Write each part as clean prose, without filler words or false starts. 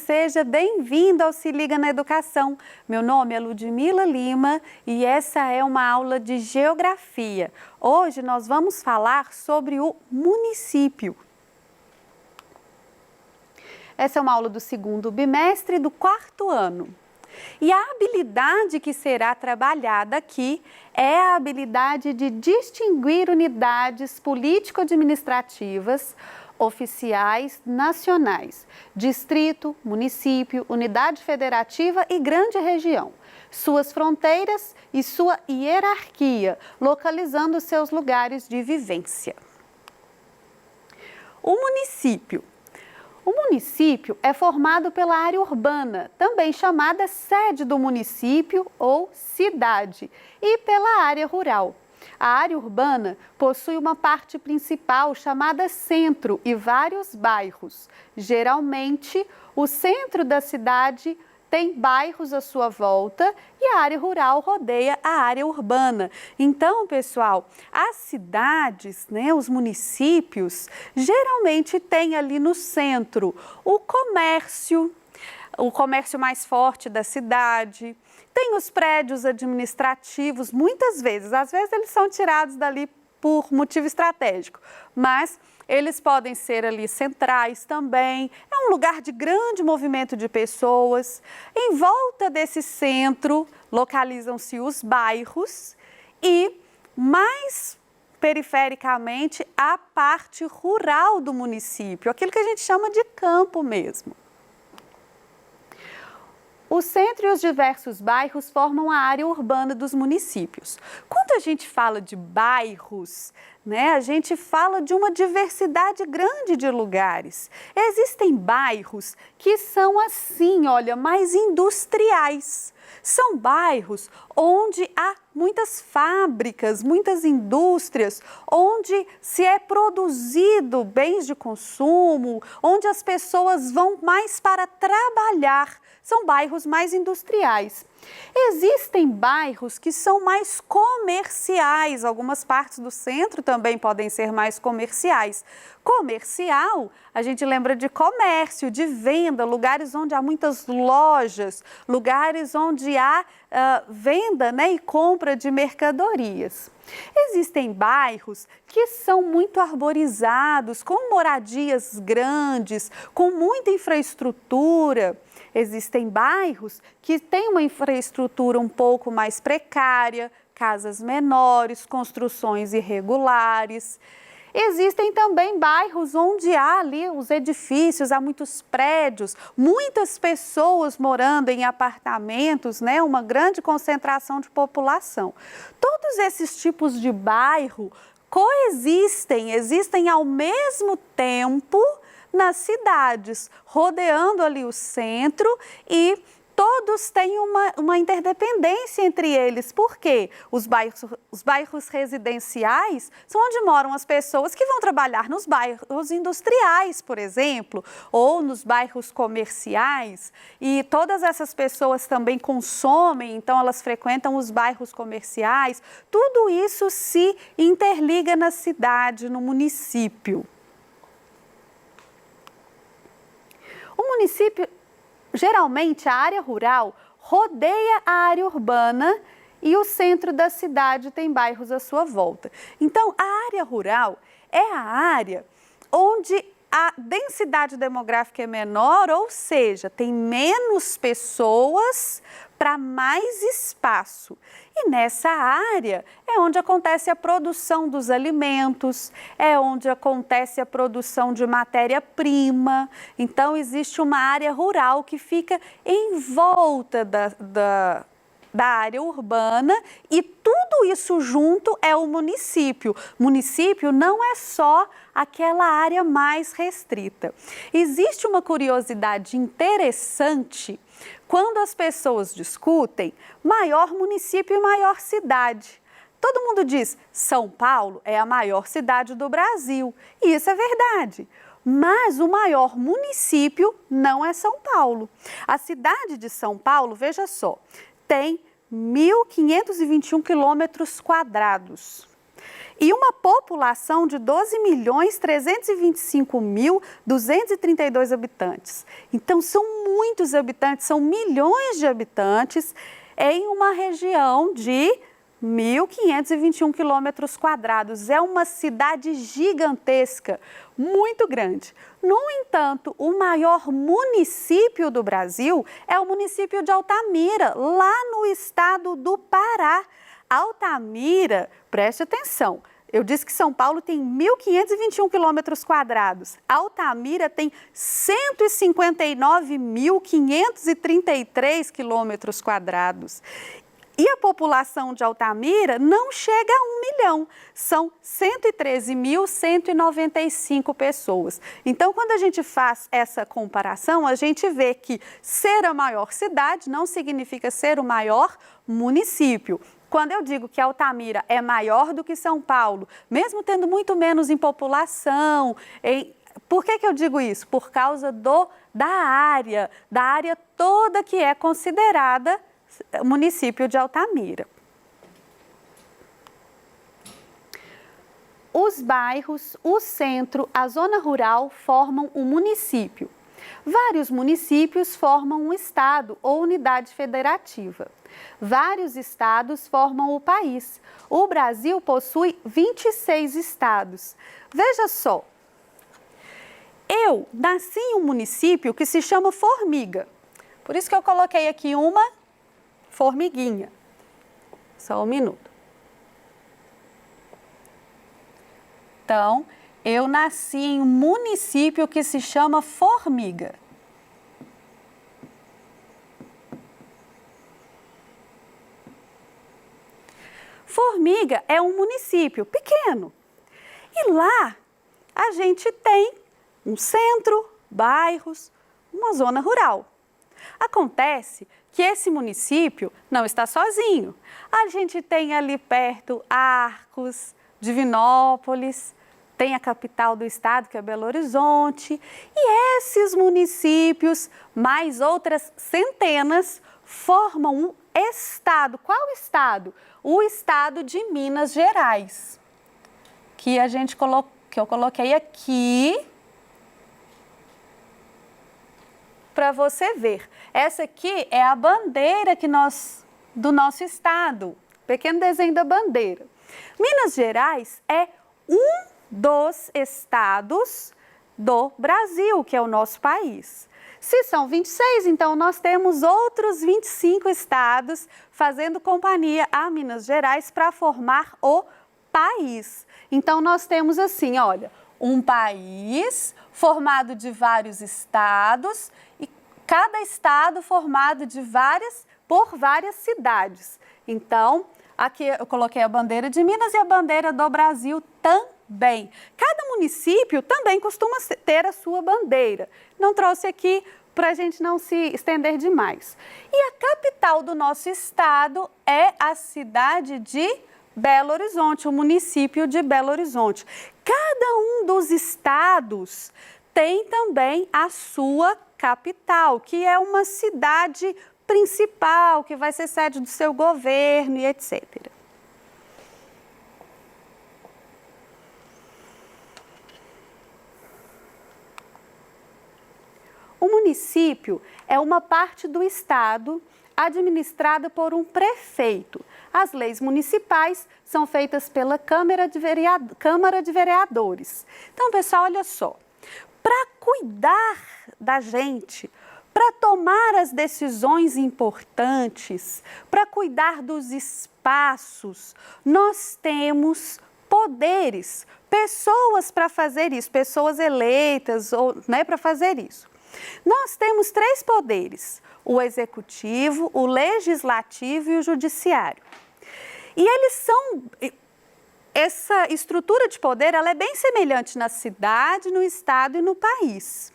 seja bem-vindo ao Se Liga na Educação. Meu nome é Ludmila Lima e essa é uma aula de Geografia. Hoje nós vamos falar sobre o município. Essa é uma aula do segundo bimestre do quarto ano. E a habilidade que será trabalhada aqui é a habilidade de distinguir unidades político-administrativas, oficiais, nacionais, distrito, município, unidade federativa e grande região, suas fronteiras e sua hierarquia, localizando seus lugares de vivência. O município. O município é formado pela área urbana, também chamada sede do município ou cidade, e pela área rural. A área urbana possui uma parte principal chamada centro e vários bairros. Geralmente, o centro da cidade tem bairros à sua volta e a área rural rodeia a área urbana. Então, pessoal, as cidades, os municípios, geralmente têm ali no centro o comércio mais forte da cidade, tem os prédios administrativos, muitas vezes, às vezes eles são tirados dali por motivo estratégico, mas eles podem ser ali centrais também, é um lugar de grande movimento de pessoas. Em volta desse centro localizam-se os bairros e mais perifericamente a parte rural do município, aquilo que a gente chama de campo mesmo. O centro e os diversos bairros formam a área urbana dos municípios. Quando a gente fala de bairros, a gente fala de uma diversidade grande de lugares. Existem bairros que são assim, olha, mais industriais. São bairros onde há muitas fábricas, muitas indústrias, onde se é produzido bens de consumo, onde as pessoas vão mais para trabalhar. São bairros mais industriais. Existem bairros que são mais comerciais, algumas partes do centro também podem ser mais comerciais. Comercial, a gente lembra de comércio, de venda, lugares onde há muitas lojas, lugares onde há venda e compra de mercadorias. Existem bairros que são muito arborizados, com moradias grandes, com muita infraestrutura. Existem bairros que têm uma infraestrutura um pouco mais precária, casas menores, construções irregulares. Existem também bairros onde há ali os edifícios, há muitos prédios, muitas pessoas morando em apartamentos, uma grande concentração de população. Todos esses tipos de bairro coexistem, existem ao mesmo tempo nas cidades, rodeando ali o centro e todos têm uma interdependência entre eles. Por quê? Os bairros residenciais são onde moram as pessoas que vão trabalhar nos bairros industriais, por exemplo, ou nos bairros comerciais. E todas essas pessoas também consomem, então elas frequentam os bairros comerciais. Tudo isso se interliga na cidade, no município. O município, geralmente, a área rural rodeia a área urbana e o centro da cidade tem bairros à sua volta. Então, a área rural é a área onde a densidade demográfica é menor, ou seja, tem menos pessoas para mais espaço. E nessa área é onde acontece a produção dos alimentos, é onde acontece a produção de matéria-prima. Então, existe uma área rural que fica em volta da área urbana e tudo isso junto é o município. Município não é só aquela área mais restrita. Existe uma curiosidade interessante quando as pessoas discutem maior município e maior cidade. Todo mundo diz, São Paulo é a maior cidade do Brasil, e isso é verdade. Mas o maior município não é São Paulo. A cidade de São Paulo, veja só, tem 1.521 quilômetros quadrados. e uma população de 12.325.232 habitantes. Então, são muitos habitantes, são milhões de habitantes em uma região de 1.521 quilômetros quadrados. É uma cidade gigantesca, muito grande. No entanto, o maior município do Brasil é o município de Altamira, lá no estado do Pará. Altamira, preste atenção, eu disse que São Paulo tem 1.521 quilômetros quadrados. Altamira tem 159.533 quilômetros quadrados. E a população de Altamira não chega a 1 milhão, são 113.195 pessoas. Então, quando a gente faz essa comparação, a gente vê que ser a maior cidade não significa ser o maior município. Quando eu digo que Altamira é maior do que São Paulo, mesmo tendo muito menos em população, por que eu digo isso? Por causa da área toda que é considerada município de Altamira. Os bairros, o centro, a zona rural formam um município. Vários municípios formam um estado ou unidade federativa. Vários estados formam o país. O Brasil possui 26 estados. Veja só, eu nasci em um município que se chama Formiga. Por isso que eu coloquei aqui uma formiguinha. Só um minuto. Então, eu nasci em um município que se chama Formiga. Formiga é um município pequeno. E lá a gente tem um centro, bairros, uma zona rural. Acontece que esse município não está sozinho. A gente tem ali perto Arcos, Divinópolis, tem a capital do estado, que é Belo Horizonte. E esses municípios, mais outras centenas, formam um estado. Qual estado? O estado de Minas Gerais, que eu coloquei aqui para você ver. Essa aqui é a bandeira do nosso estado, pequeno desenho da bandeira. Minas Gerais é um dos estados do Brasil, que é o nosso país. Se são 26, então nós temos outros 25 estados fazendo companhia a Minas Gerais para formar o país. Então nós temos assim, olha, um país formado de vários estados e cada estado formado por várias cidades. Então, aqui eu coloquei a bandeira de Minas e a bandeira do Brasil também. Cada município também costuma ter a sua bandeira. Não trouxe aqui para a gente não se estender demais. E a capital do nosso estado é a cidade de Belo Horizonte, o município de Belo Horizonte. Cada um dos estados tem também a sua capital, que é uma cidade principal, que vai ser sede do seu governo e etc. O município é uma parte do estado administrada por um prefeito. As leis municipais são feitas pela Câmara de Vereadores. Então, pessoal, olha só, para cuidar da gente, para tomar as decisões importantes, para cuidar dos espaços, nós temos poderes, pessoas para fazer isso, pessoas eleitas para fazer isso. Nós temos 3 poderes, o executivo, o legislativo e o judiciário. E essa estrutura de poder, ela é bem semelhante na cidade, no estado e no país.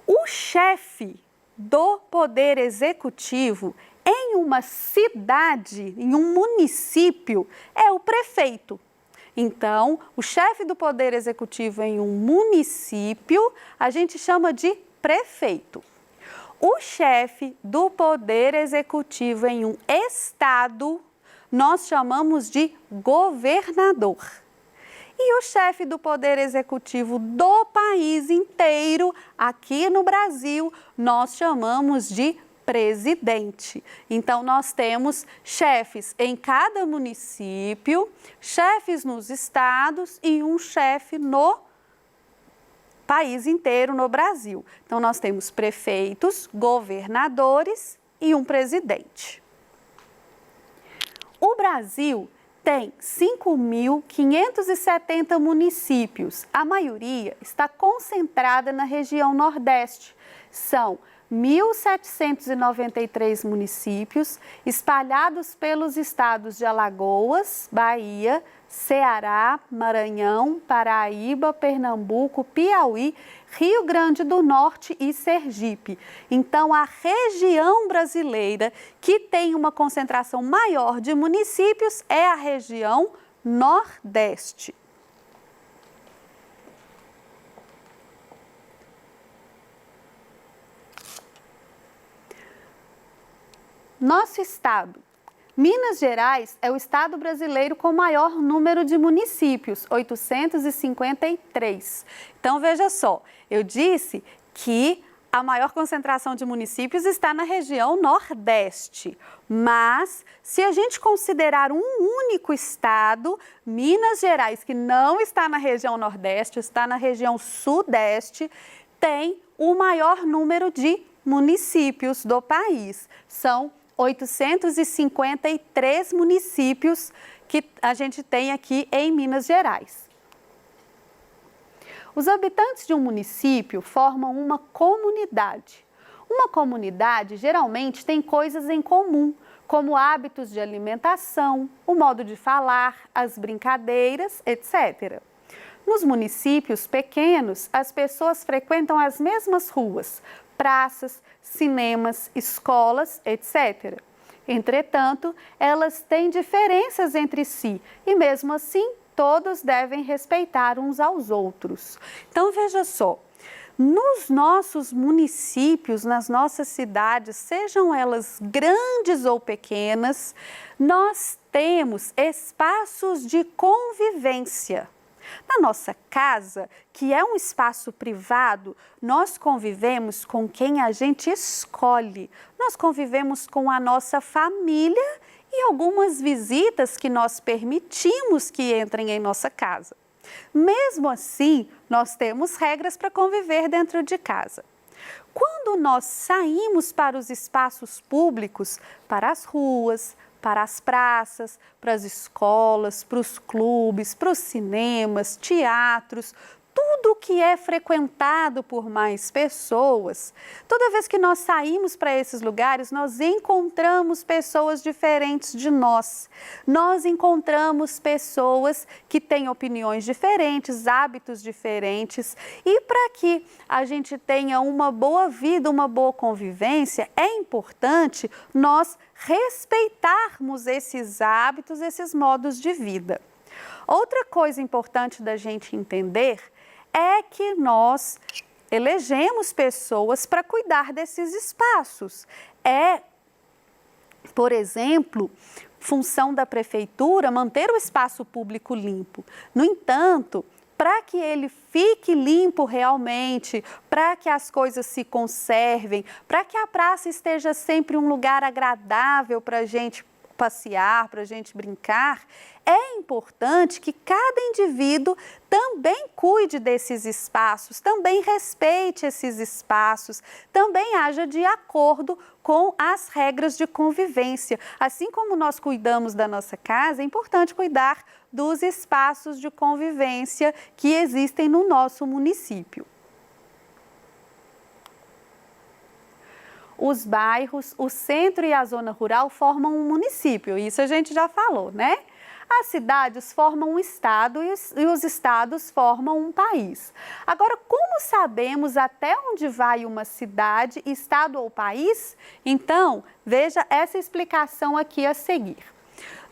O chefe do poder executivo em uma cidade, em um município, é o prefeito. Então, o chefe do poder executivo em um município, a gente chama de prefeito. O chefe do poder executivo em um estado, nós chamamos de governador. E o chefe do Poder Executivo do país inteiro, aqui no Brasil, nós chamamos de presidente. Então, nós temos chefes em cada município, chefes nos estados e um chefe no país inteiro, no Brasil. Então, nós temos prefeitos, governadores e um presidente. O Brasil tem 5.570 municípios. A maioria está concentrada na região Nordeste. São 1.793 municípios espalhados pelos estados de Alagoas, Bahia, Ceará, Maranhão, Paraíba, Pernambuco, Piauí, Rio Grande do Norte e Sergipe. Então, a região brasileira que tem uma concentração maior de municípios é a região Nordeste. Nosso estado, Minas Gerais, é o estado brasileiro com maior número de municípios, 853. Então, veja só, eu disse que a maior concentração de municípios está na região Nordeste. Mas, se a gente considerar um único estado, Minas Gerais, que não está na região Nordeste, está na região Sudeste, tem o maior número de municípios do país. São 853 municípios que a gente tem aqui em Minas Gerais. Os habitantes de um município formam uma comunidade. Uma comunidade geralmente tem coisas em comum, como hábitos de alimentação, o modo de falar, as brincadeiras, etc. Nos municípios pequenos, as pessoas frequentam as mesmas ruas, praças, cinemas, escolas, etc. Entretanto, elas têm diferenças entre si e, mesmo assim, todos devem respeitar uns aos outros. Então, veja só, nos nossos municípios, nas nossas cidades, sejam elas grandes ou pequenas, nós temos espaços de convivência. Na nossa casa, que é um espaço privado, nós convivemos com quem a gente escolhe. Nós convivemos com a nossa família e algumas visitas que nós permitimos que entrem em nossa casa. Mesmo assim, nós temos regras para conviver dentro de casa. Quando nós saímos para os espaços públicos, para as ruas, para as praças, para as escolas, para os clubes, para os cinemas, teatros, tudo que é frequentado por mais pessoas, toda vez que nós saímos para esses lugares, nós encontramos pessoas diferentes de nós. Nós encontramos pessoas que têm opiniões diferentes, hábitos diferentes. E para que a gente tenha uma boa vida, uma boa convivência, é importante nós respeitarmos esses hábitos, esses modos de vida. Outra coisa importante da gente entender é que nós elegemos pessoas para cuidar desses espaços. É, por exemplo, função da prefeitura manter o espaço público limpo. No entanto, para que ele fique limpo realmente, para que as coisas se conservem, para que a praça esteja sempre um lugar agradável para a gente passear, para a gente brincar, é importante que cada indivíduo também cuide desses espaços, também respeite esses espaços, também haja de acordo com as regras de convivência. Assim como nós cuidamos da nossa casa, é importante cuidar dos espaços de convivência que existem no nosso município. Os bairros, o centro e a zona rural formam um município, isso a gente já falou, né? As cidades formam um estado e os estados formam um país. Agora, como sabemos até onde vai uma cidade, estado ou país? Então, veja essa explicação aqui a seguir.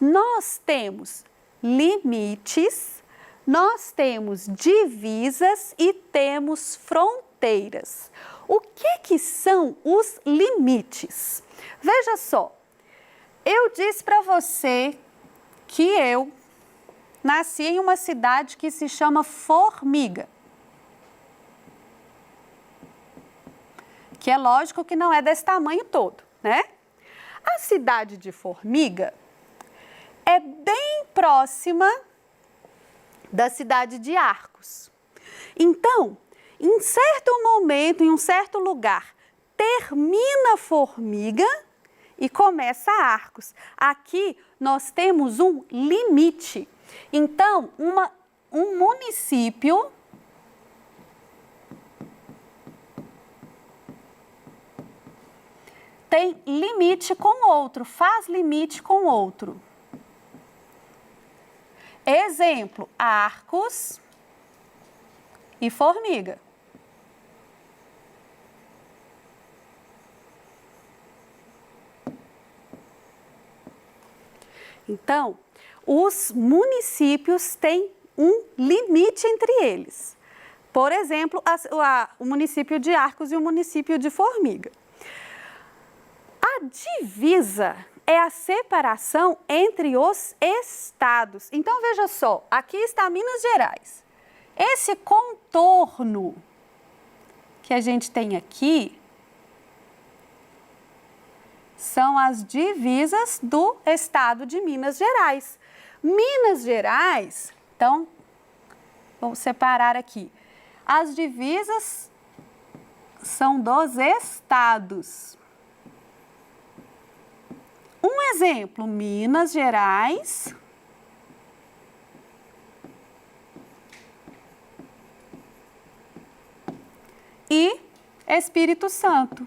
Nós temos limites, nós temos divisas e temos fronteiras. O que são os limites? Veja só, eu disse para você que eu nasci em uma cidade que se chama Formiga. Que é lógico que não é desse tamanho todo, né? A cidade de Formiga é bem próxima da cidade de Arcos. Então, em certo momento, em um certo lugar, termina Formiga e começa Arcos. Aqui nós temos um limite. Então, um município tem limite com outro, faz limite com outro. Exemplo, Arcos e Formiga. Então, os municípios têm um limite entre eles. Por exemplo, o município de Arcos e o município de Formiga. A divisa é a separação entre os estados. Então, veja só, aqui está Minas Gerais. Esse contorno que a gente tem aqui são as divisas do estado de Minas Gerais. Minas Gerais, então, vou separar aqui. As divisas são dos estados. Um exemplo, Minas Gerais e Espírito Santo.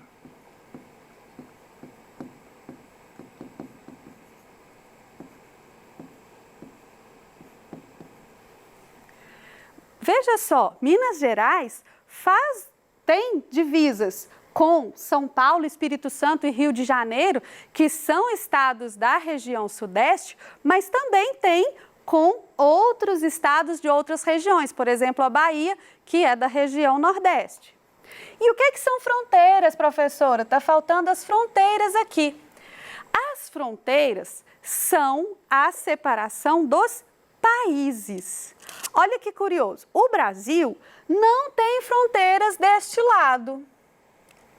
Veja só, Minas Gerais tem divisas com São Paulo, Espírito Santo e Rio de Janeiro, que são estados da região sudeste, mas também tem com outros estados de outras regiões, por exemplo, a Bahia, que é da região nordeste. E o que são fronteiras, professora? Está faltando as fronteiras aqui. As fronteiras são a separação dos países. Olha que curioso, o Brasil não tem fronteiras deste lado.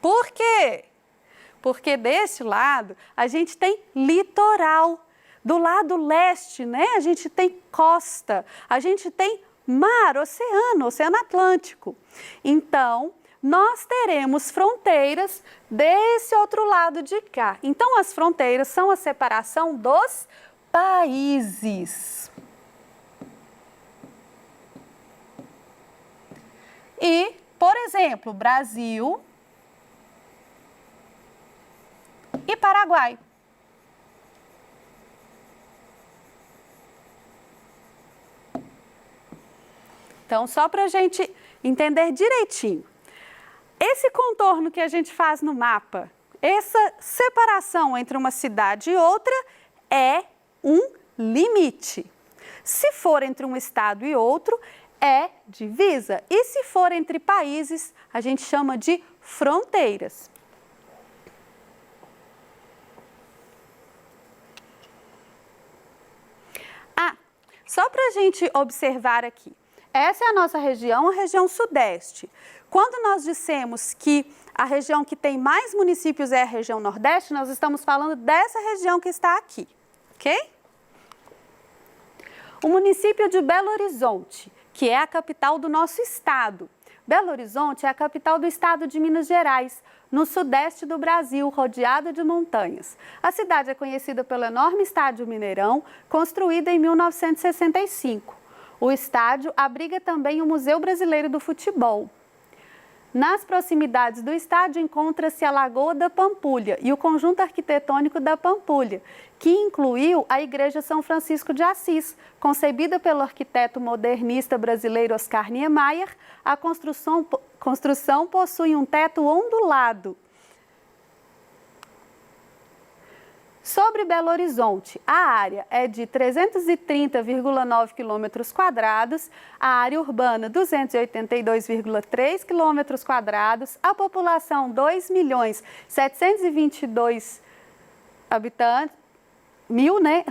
Por quê? Porque deste lado a gente tem litoral. Do lado leste, né, a gente tem costa, a gente tem mar, Oceano Atlântico. Então, nós teremos fronteiras desse outro lado de cá. Então, as fronteiras são a separação dos países. E, por exemplo, Brasil e Paraguai. Então, só para a gente entender direitinho, esse contorno que a gente faz no mapa, essa separação entre uma cidade e outra é um limite. Se for entre um estado e outro, é divisa. E se for entre países, a gente chama de fronteiras. Só para a gente observar aqui, essa é a nossa região, a região sudeste. Quando nós dissemos que a região que tem mais municípios é a região nordeste, nós estamos falando dessa região que está aqui, ok? O município de Belo Horizonte, que é a capital do nosso estado. Belo Horizonte é a capital do estado de Minas Gerais, no sudeste do Brasil, rodeada de montanhas. A cidade é conhecida pelo enorme estádio Mineirão, construído em 1965. O estádio abriga também o Museu Brasileiro do Futebol. Nas proximidades do estádio encontra-se a Lagoa da Pampulha e o conjunto arquitetônico da Pampulha, que incluiu a Igreja São Francisco de Assis, concebida pelo arquiteto modernista brasileiro Oscar Niemeyer. A construção possui um teto ondulado. Sobre Belo Horizonte, a área é de 330,9 km², a área urbana 282,3 km², a população 2.722.000 habitantes,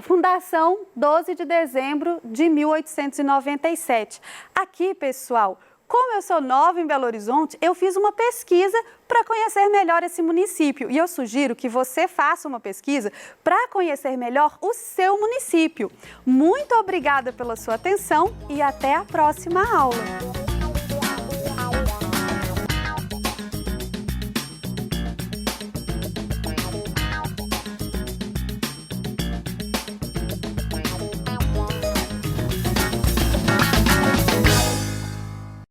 Fundação 12 de dezembro de 1897. Aqui, pessoal, como eu sou nova em Belo Horizonte, eu fiz uma pesquisa para conhecer melhor esse município. E eu sugiro que você faça uma pesquisa para conhecer melhor o seu município. Muito obrigada pela sua atenção e até a próxima aula.